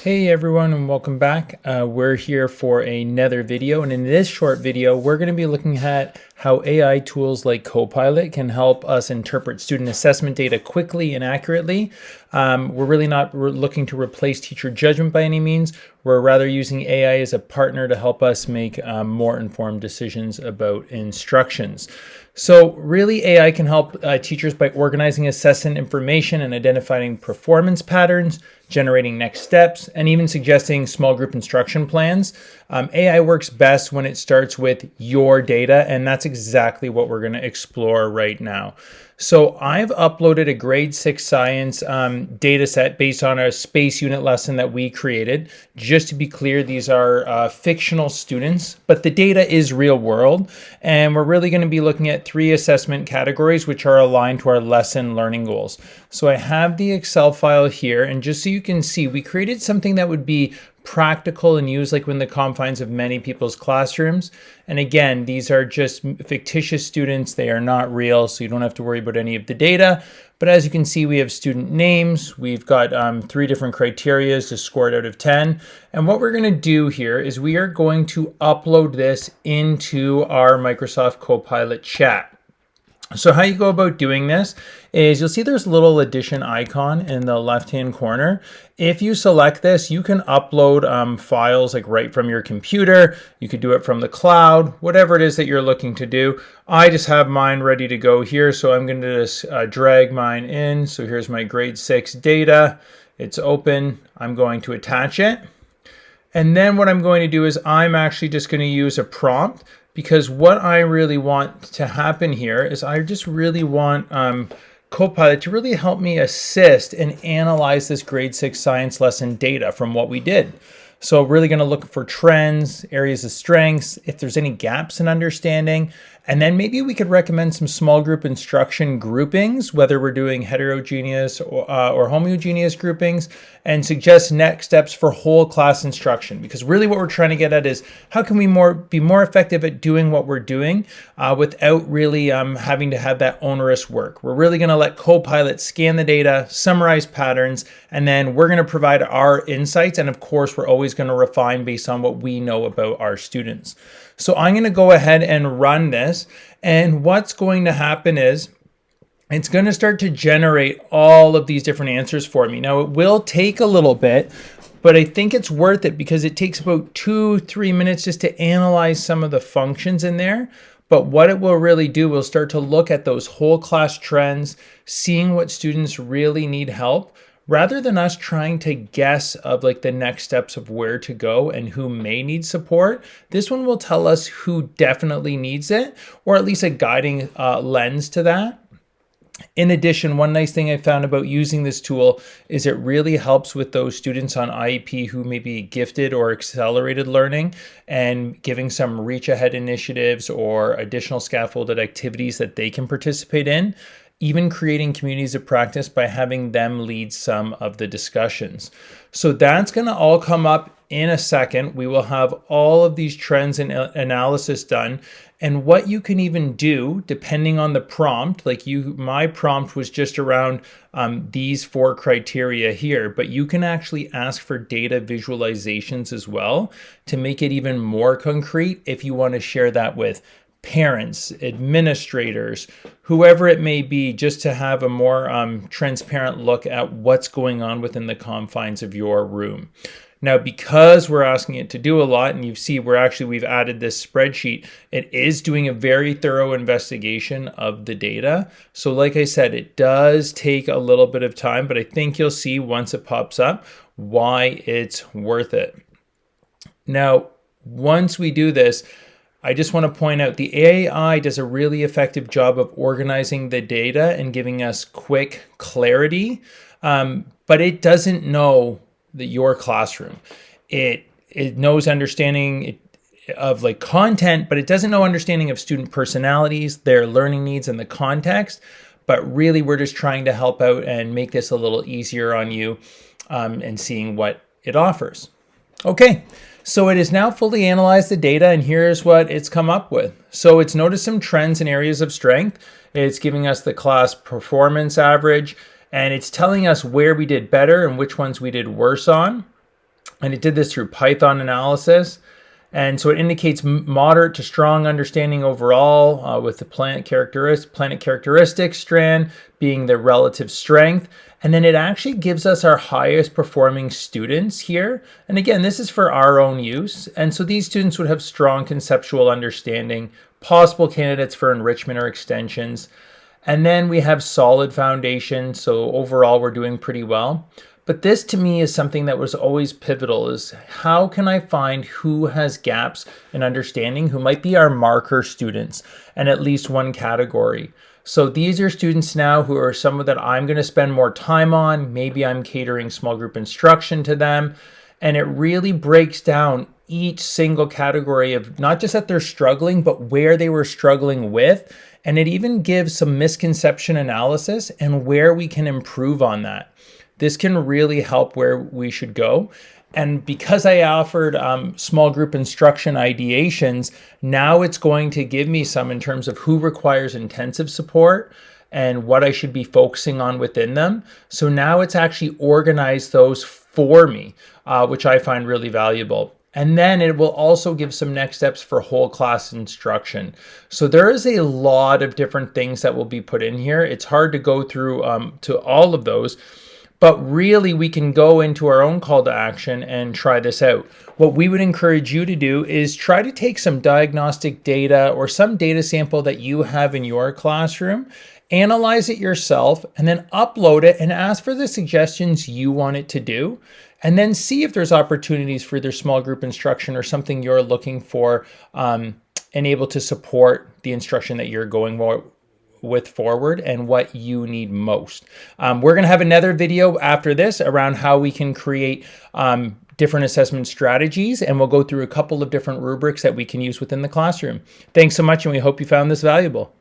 Hey everyone, and welcome back. We're here for another video, and in this short video we're going to be looking at how AI tools like Copilot can help us interpret student assessment data quickly and accurately. We're really not looking to replace teacher judgment by any means. We're rather using AI as a partner to help us make more informed decisions about instructions. So really, AI can help teachers by organizing assessment information and identifying performance patterns, generating next steps, and even suggesting small group instruction plans. AI works best when it starts with your data, and that's exactly what we're going to explore right now. So I've uploaded a grade 6 science data set based on a space unit lesson that we created. Just to be clear, these are fictional students, but the data is real world. And we're really going to be looking at 3 assessment categories, which are aligned to our lesson learning goals. So I have the Excel file here, and just so you can see, we created something that would be practical and used like within the confines of many people's classrooms. And again, these are just fictitious students. They are not real, so you don't have to worry about any of the data. But as you can see, we have student names. We've got 3 different criteria to score it out of 10. And what we're going to do here is we are going to upload this into our Microsoft Copilot chat. So how you go about doing this is you'll see there's a little addition icon in the left-hand corner. If you select this, you can upload files like right from your computer. You could do it from the cloud, whatever it is that you're looking to do. I just have mine ready to go here, so I'm going to just drag mine in. So here's my grade 6 data. It's open. I'm going to attach it. And then what I'm going to do is I'm actually just going to use a prompt, because what I really want to happen here is I just really want Copilot to really help me assist and analyze this grade 6 science lesson data from what we did. So really going to look for trends, areas of strengths, if there's any gaps in understanding, and then maybe we could recommend some small group instruction groupings, whether we're doing heterogeneous or homogeneous groupings, and suggest next steps for whole class instruction. Because really what we're trying to get at is how can we be more effective at doing what we're doing without really having to have that onerous work. We're really going to let Copilot scan the data, summarize patterns, and then we're going to provide our insights. And of course, we're always going to refine based on what we know about our students. So I'm going to go ahead and run this, and what's going to happen is it's going to start to generate all of these different answers for me. Now, it will take a little bit, but I think it's worth it because it takes about 2-3 minutes just to analyze some of the functions in there. But what it will really do, we'll start to look at those whole class trends, seeing what students really need help, rather than us trying to guess of like the next steps of where to go and who may need support. This one will tell us who definitely needs it, or at least a guiding lens to that. In addition, one nice thing I found about using this tool is it really helps with those students on IEP who may be gifted or accelerated learning, and giving some reach ahead initiatives or additional scaffolded activities that they can participate in. Even creating communities of practice by having them lead some of the discussions. So that's going to all come up in a second. We will have all of these trends and analysis done. And what you can even do, depending on the prompt, like my prompt was just around these 4 criteria here, but you can actually ask for data visualizations as well to make it even more concrete if you want to share that with parents, administrators, whoever it may be, just to have a more transparent look at what's going on within the confines of your room. Now, because we're asking it to do a lot, and you see we've added this spreadsheet, it is doing a very thorough investigation of the data. So like I said, it does take a little bit of time, but I think you'll see once it pops up why it's worth it. Now, once we do this, I just want to point out the AI does a really effective job of organizing the data and giving us quick clarity, but it doesn't know your classroom. It knows understanding of like content, but it doesn't know understanding of student personalities, their learning needs, and the context. But really, we're just trying to help out and make this a little easier on you and seeing what it offers. Okay. So it has now fully analyzed the data, and here's what it's come up with. So it's noticed some trends in areas of strength. It's giving us the class performance average, and it's telling us where we did better and which ones we did worse on. And it did this through Python analysis. And so it indicates moderate to strong understanding overall, with the planet characteristics strand being the relative strength. And then it actually gives us our highest performing students here. And again, this is for our own use. And so these students would have strong conceptual understanding, possible candidates for enrichment or extensions. And then we have solid foundation. So overall, we're doing pretty well. But this to me is something that was always pivotal, is how can I find who has gaps in understanding, who might be our marker students in at least one category. So these are students now who are some that I'm going to spend more time on. Maybe I'm catering small group instruction to them. And it really breaks down each single category of not just that they're struggling, but where they were struggling with. And it even gives some misconception analysis and where we can improve on that. This can really help where we should go. And because I offered small group instruction ideations, now it's going to give me some in terms of who requires intensive support and what I should be focusing on within them. So now it's actually organized those for me, which I find really valuable. And then it will also give some next steps for whole class instruction. So there is a lot of different things that will be put in here. It's hard to go through to all of those. But really, we can go into our own call to action and try this out. What we would encourage you to do is try to take some diagnostic data or some data sample that you have in your classroom, analyze it yourself, and then upload it and ask for the suggestions you want it to do. And then see if there's opportunities for either small group instruction or something you're looking for and able to support the instruction that you're going with forward and what you need most. We're going to have another video after this around how we can create different assessment strategies, and we'll go through a couple of different rubrics that we can use within the classroom. Thanks so much, and we hope you found this valuable.